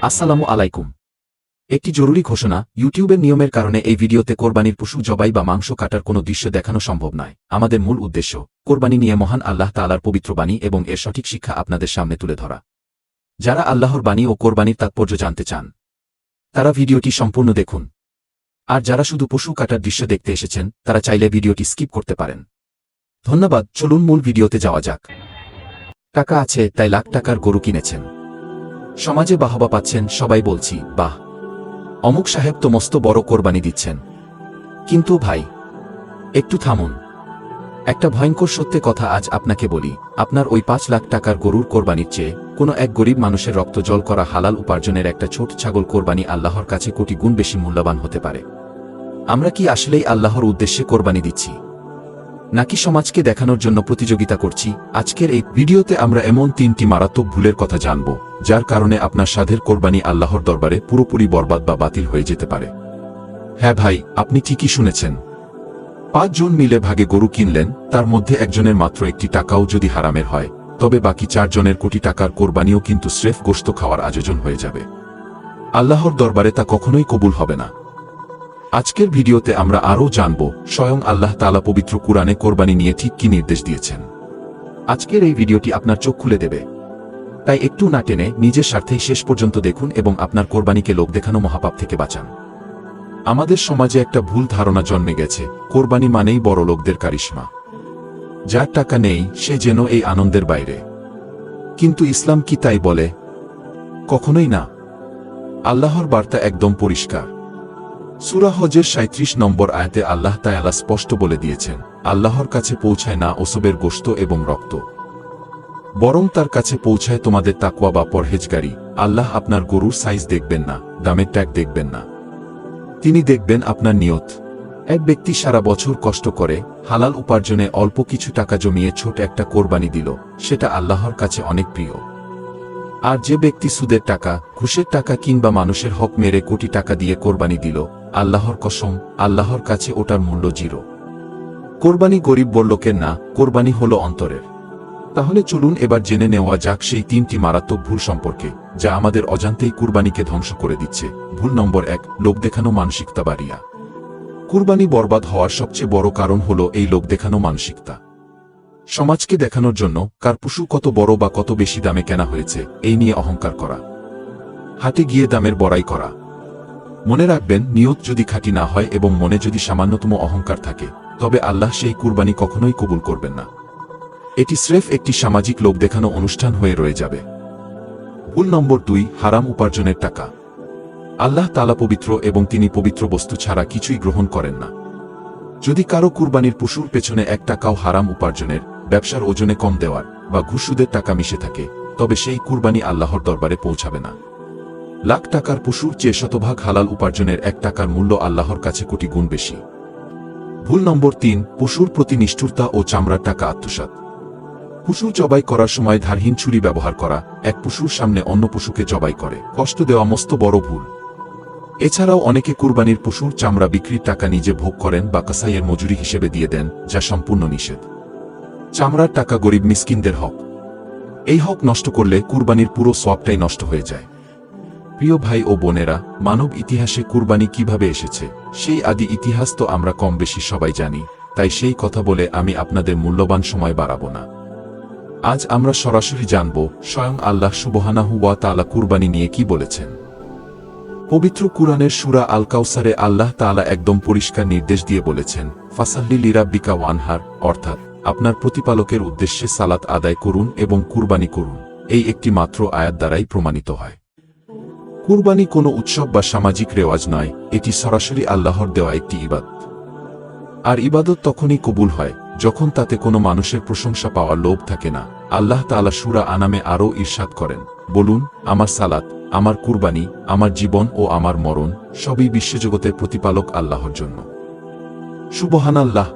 আসসালামু আলাইকুম। একটি জরুরি ঘোষণা, ইউটিউবের নিয়মের কারণে এই ভিডিওতে কোরবানির পশু জবাই বা মাংস কাটার কোনো দৃশ্য দেখানো সম্ভব নয়। আমাদের মূল উদ্দেশ্য কোরবানি নিয়ে মহান আল্লাহ তাআলার পবিত্র বাণী এবং এর সঠিক শিক্ষা আপনাদের সামনে তুলে ধরা। যারা আল্লাহর বাণী ও কোরবানির তাৎপর্য জানতে চান তারা ভিডিওটি সম্পূর্ণ দেখুন। আর যারা শুধু পশু কাটার দৃশ্য দেখতে এসেছেন তারা চাইলে ভিডিওটি স্কিপ করতে পারেন। ধন্যবাদ। চলুন মূল ভিডিওতে যাওয়া যাক। টাকা আছে তাই লাখ টাকার গরু কিনেছেন, সমাজে বাহবা পাচ্ছেন, সবাই বলছি বাহ, অমুক সাহেব তো মস্ত বড় কোরবানি দিচ্ছেন। কিন্তু ভাই, একটু থামুন। একটা ভয়ঙ্কর সত্যি কথা আজ আপনাকে বলি, আপনার ওই 5 লাখ টাকার গরুর কোরবানির চেয়ে কোনো এক গরিব মানুষের রক্ত জল করা হালাল উপার্জনের একটা ছোট ছাগল কোরবানি আল্লাহর কাছে কোটি গুণ বেশি মূল্যবান হতে পারে। আমরা কি আসলেই আল্লাহর উদ্দেশ্যে কোরবানি দিচ্ছি, নাকি সমাজকে দেখানোর জন্য প্রতিযোগিতা করছি? আজকের এই ভিডিওতে আমরা এমন 3টি মারাত্মক ভুলের কথা জানব যার কারণে আপনার সাধের কোরবানি আল্লাহর দরবারে পুরোপুরি বরবাদ বা বাতিল হয়ে যেতে পারে। হ্যাঁ ভাই, আপনি ঠিকই শুনেছেন। 5 জন মিলে ভাগে গরু কিনলেন, তার মধ্যে একজনের মাত্র একটি টাকাও যদি হারামের হয়, তবে বাকি 4 জনের কোটি টাকার কোরবানিও কিন্তু স্রেফ গোশত খাওয়ার আয়োজন হয়ে যাবে। আল্লাহর দরবারে তা কখনোই কবুল হবে না। আজকের ভিডিওতে আমরা আরও জানব স্বয়ং আল্লাহ তাআলা পবিত্র কুরআনে কোরবানি নিয়ে ঠিক কি নির্দেশ দিয়েছেন। আজকের এই ভিডিওটি আপনার চোখ খুলে দেবে, তাই একটু না টেনে নিজের স্বার্থেই শেষ পর্যন্ত দেখুন এবং আপনার কোরবানিকে লোক দেখানো মহাপাপ থেকে বাঁচান। আমাদের সমাজে একটা ভুল ধারণা জন্মে গেছে, কোরবানি মানেই বড় লোকদের কারিশমা, যার টাকা নেই সে যেন এই আনন্দের বাইরে। কিন্তু ইসলাম কি তাই বলে? কখনোই না। আল্লাহর বার্তা একদম পরিষ্কার। সূরা হজের 37 নম্বর আয়াতে আল্লাহ তাআলা স্পষ্ট বলে দিয়েছেন, আল্লাহর কাছে পৌঁছায় না ওসবের গোশত এবং রক্ত, বরং তার কাছে পৌঁছায় তোমাদের তাকওয়া বা পরহেজগারি। আল্লাহ আপনার গরুর সাইজ দেখবেন না, দামের ট্যাগ দেখবেন না, তিনি দেখবেন আপনার নিয়ত। এক ব্যক্তি সারা বছর কষ্ট করে হালাল উপার্জনে অল্প কিছু টাকা জমিয়ে ছোট একটা কোরবানি দিল, সেটা আল্লাহর কাছে অনেক প্রিয়। আর যে ব্যক্তি সুদের টাকা, ঘুষের টাকা কিংবা মানুষের হক মেরে কোটি টাকা দিয়ে কোরবানি দিল, আল্লাহর কসম, আল্লাহর কাছে ওটার মূল্য 0। কোরবানি গরিব বড়লোকের না, কোরবানি হলো অন্তরের। তাহলে চলুন এবার জেনে নেওয়া যাক সেই 3টি মারাত্মক ভুল সম্পর্কে যা আমাদের অজান্তেই কুরবানিকে ধ্বংস করে দিচ্ছে। ভুল নম্বর 1, লোক দেখানো মানসিকতা বা রিয়া। কুরবানি বরবাদ হওয়ার সবচেয়ে বড় কারণ হলো এই লোক দেখানো মানসিকতা। সমাজকে দেখানোর জন্য কার পশু কত বড় বা কত বেশি দামে কেনা হয়েছে এই নিয়ে অহংকার করা, হাটে গিয়ে দামের বড়াই করা। মনে রাখবেন, নিয়ত যদি খাঁটি না হয় এবং মনে যদি সামান্যতম অহংকার থাকে, তবে আল্লাহ সেই কুরবানি কখনোই কবুল করবেন না। এটি স্রেফ একটি সামাজিক লোক দেখানো অনুষ্ঠান হয়ে রয়ে যাবে। ভুল নম্বর 2, হারাম উপার্জনের টাকা। আল্লাহ তাআলা পবিত্র এবং তিনি পবিত্র বস্তু ছাড়া কিছুই গ্রহণ করেন না। যদি কারো কুরবানির পশুর পেছনে 1 টাকাও হারাম উপার্জনের, ব্যবসার ওজনে কম দেওয়ার বা ঘুষুদের টাকা মিশে থাকে, তবে সেই কুরবানি আল্লাহর দরবারে পৌঁছাবে না। লাখ টাকার পশুর চেয়ে শতভাগ হালাল উপার্জনের 1 টাকার মূল্য আল্লাহর কাছে কোটি গুণ বেশি। ভুল নম্বর 3, পশুর প্রতি নিষ্ঠুরতা ও চামড়ার টাকা আত্মসাৎ। পশু জবাই করার সময় ধারহীন ছুরি ব্যবহার করা, এক পশুর সামনে অন্য পশুকে জবাই করে কষ্ট দেওয়া মস্ত বড় ভুল। এছাড়াও অনেকে কুরবানির পশুর চামড়া বিক্রির টাকা নিজে ভোগ করেন বা কাসাইয়ের মজুরি হিসেবে দিয়ে দেন, যা সম্পূর্ণ নিষেধ। চামড়ার টাকা গরিব মিসকিনদের হক, এই হক নষ্ট করলে কুরবানির পুরো সওয়াবটাই নষ্ট হয়ে যায়। প্রিয় ভাই ও বোনেরা, মানব ইতিহাসে কুরবানি কিভাবে এসেছে সেই আদি ইতিহাস তো আমরা কম বেশি সবাই জানি, তাই সেই কথা বলে আমি আপনাদের মূল্যবান সময় বাড়াবো না। আজ আমরা সরাসরি জানব স্বয়ং আল্লাহ সুবহানাহু ওয়া তাআলা কুরবানি নিয়ে কি বলেছেন। পবিত্র কুরআনের সূরা আল কাউসারে আল্লাহ তাআলা একদম পরিষ্কার নির্দেশ দিয়ে বলেছেন, ফাসাল্লি লিরাব্বিকা ওয়ানহার, অর্থাৎ আপনার প্রতিপালকের উদ্দেশ্যে সালাত আদায় করুন এবং কুরবানি করুন। এই একটি মাত্র আয়াত দ্বারাই প্রমাণিত হয় কুরবানি কোনো উৎসব বা সামাজিক রেওয়াজ নয়, এটি সরাসরি আল্লাহর দেওয়া একটি ইবাদত। আর ইবাদত তখনই কবুল হয় যখন তাতে কোনো মানুষের প্রশংসা পাওয়ার লোভ থাকে না। আল্লাহ তাআলা সূরা আনামে আরও ইরশাদ করেন, বলুন, আমার সালাত, আমার কুরবানি, আমার জীবন ও আমার মরণ সবই বিশ্বজগতের প্রতিপালক আল্লাহর জন্য। সুবহানাল্লাহ।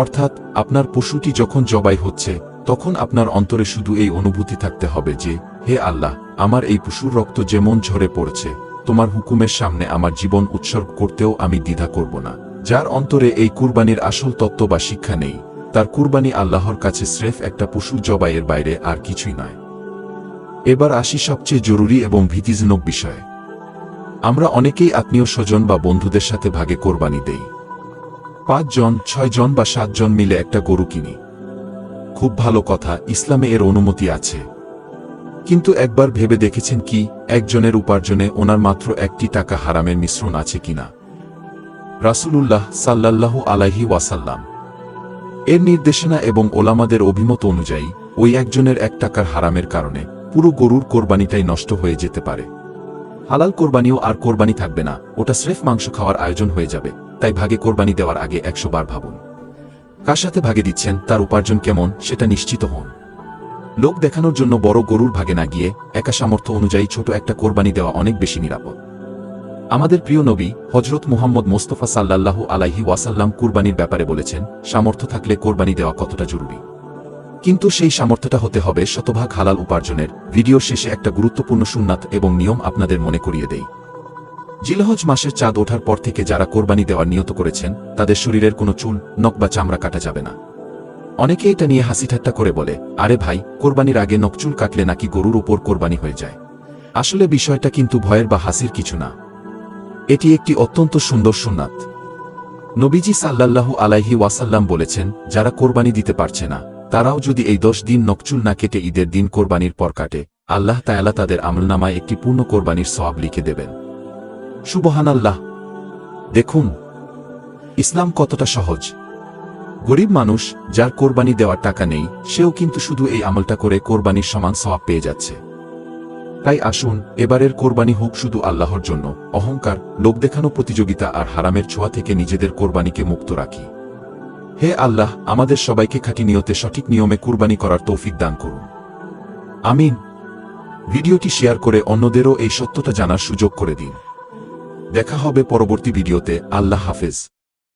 অর্থাৎ আপনার পশুটি যখন জবাই হচ্ছে তখন আপনার অন্তরে শুধু এই অনুভূতি থাকতে হবে যে, হে আল্লাহ, আমার এই পশুর রক্ত যেমন ঝরে পড়ছে, তোমার হুকুমের সামনে আমার জীবন উৎসর্গ করতেও আমি দ্বিধা করব না। যার অন্তরে এই কুরবানির আসল তত্ত্ব বা শিক্ষা নেই, তার কুরবানি আল্লাহর কাছে স্রেফ একটা পশু জবাইয়ের বাইরে আর কিছুই নয়। এবার আসি সবচেয়ে জরুরি এবং ভীতিজনক বিষয়ে। আমরা অনেকেই আত্মীয় স্বজন বা বন্ধুদের সাথে ভাগে কোরবানি দেই। 5 জন, 6 জন বা 7 জন মিলে একটা গরু কিনি। খুব ভালো কথা, ইসলামে এর অনুমতি আছে। কিন্তু একবার ভেবে দেখেছেন কি, একজনের উপার্জনে ওনার মাত্র 1টি টাকা হারামের মিশ্রণ আছে কিনা? রাসূলুল্লাহ সাল্লাল্লাহু আলাইহি ওয়াসাল্লাম এর নির্দেশনা এবং ওলামাদের অভিমত অনুযায়ী ওই একজনের 1 টাকার হারামের কারণে পুরো গরুর কোরবানিটাই নষ্ট হয়ে যেতে পারে। হালাল কোরবানিও আর কোরবানি থাকবে না, ওটা স্রেফ মাংস খাওয়ার আয়োজন হয়ে যাবে। তাই ভাগে কোরবানি দেওয়ার আগে 100 বার ভাবুন। কার সাথে ভাগে দিচ্ছেন, তার উপার্জন কেমন, সেটা নিশ্চিত হন। লোক দেখানোর জন্য বড় গরুর ভাগে না গিয়ে একা সামর্থ্য অনুযায়ী ছোট একটা কোরবানি দেওয়া অনেক বেশি নিরাপদ। আমাদের প্রিয় নবী হযরত মুহাম্মদ মোস্তফা সাল্লাল্লাহু আলাইহি ওয়াসাল্লাম কুরবানির ব্যাপারে বলেছেন, সামর্থ্য থাকলে কোরবানি দেওয়া কতটা জরুরি। কিন্তু সেই সামর্থ্যটা হতে হবে শতভাগ হালাল উপার্জনের। ভিডিওর শেষে একটা গুরুত্বপূর্ণ সুন্নাত এবং নিয়ম আপনাদের মনে করিয়ে দেই। জিলহজ মাসের চাঁদ ওঠার পর থেকে যারা কোরবানি দেওয়ার নিয়ত করেছেন, তাদের শরীরের কোনো চুল, নখ বা চামড়া কাটা যাবে না। অনেকে এটা নিয়ে হাসিঠাট্টা করে বলে, আরে ভাই, কোরবানির আগে নখচুল কাটলে নাকি গরুর ওপর কোরবানি হয়ে যায়। আসলে বিষয়টা কিন্তু ভয়ের বা হাসির কিছু না। এটি একটি অত্যন্ত সুন্দর সুন্নাত। নবীজি সাল্লাল্লাহু আলাইহি ওয়াসাল্লাম বলেছেন, যারা কোরবানি দিতে পারছে না, তারাও যদি এই 10 দিন নখচুল না কেটে ঈদের দিন কোরবানির পর কাটে, আল্লাহ তাআলা তাদের আমলনামায় একটি পূর্ণ কোরবানির সওয়াব লিখে দেবেন। সুবহানাল্লাহ। দেখুন ইসলাম কতটা সহজ। গরিব মানুষ, যার কোরবানি দেওয়ার টাকা নেই, সেও কিন্তু শুধু এই আমলটা করে কোরবানির সমান সওয়াব পেয়ে যাচ্ছে। তাই আসুন, এবারের কোরবানি হোক শুধু আল্লাহর জন্য। অহংকার, লোক দেখানো, প্রতিযোগিতা আর হারামের ছোঁয়া থেকে নিজেদের কোরবানিকে মুক্ত রাখি। হে আল্লাহ, আমাদের সবাইকে খাঁটি নিয়তে সঠিক নিয়মে কুরবানি করার তৌফিক দান করুন। আমিন। ভিডিওটি শেয়ার করে অন্যদেরও এই সত্যটা জানার সুযোগ করে দিন। দেখা হবে পরবর্তী ভিডিওতে। আল্লাহ হাফেজ।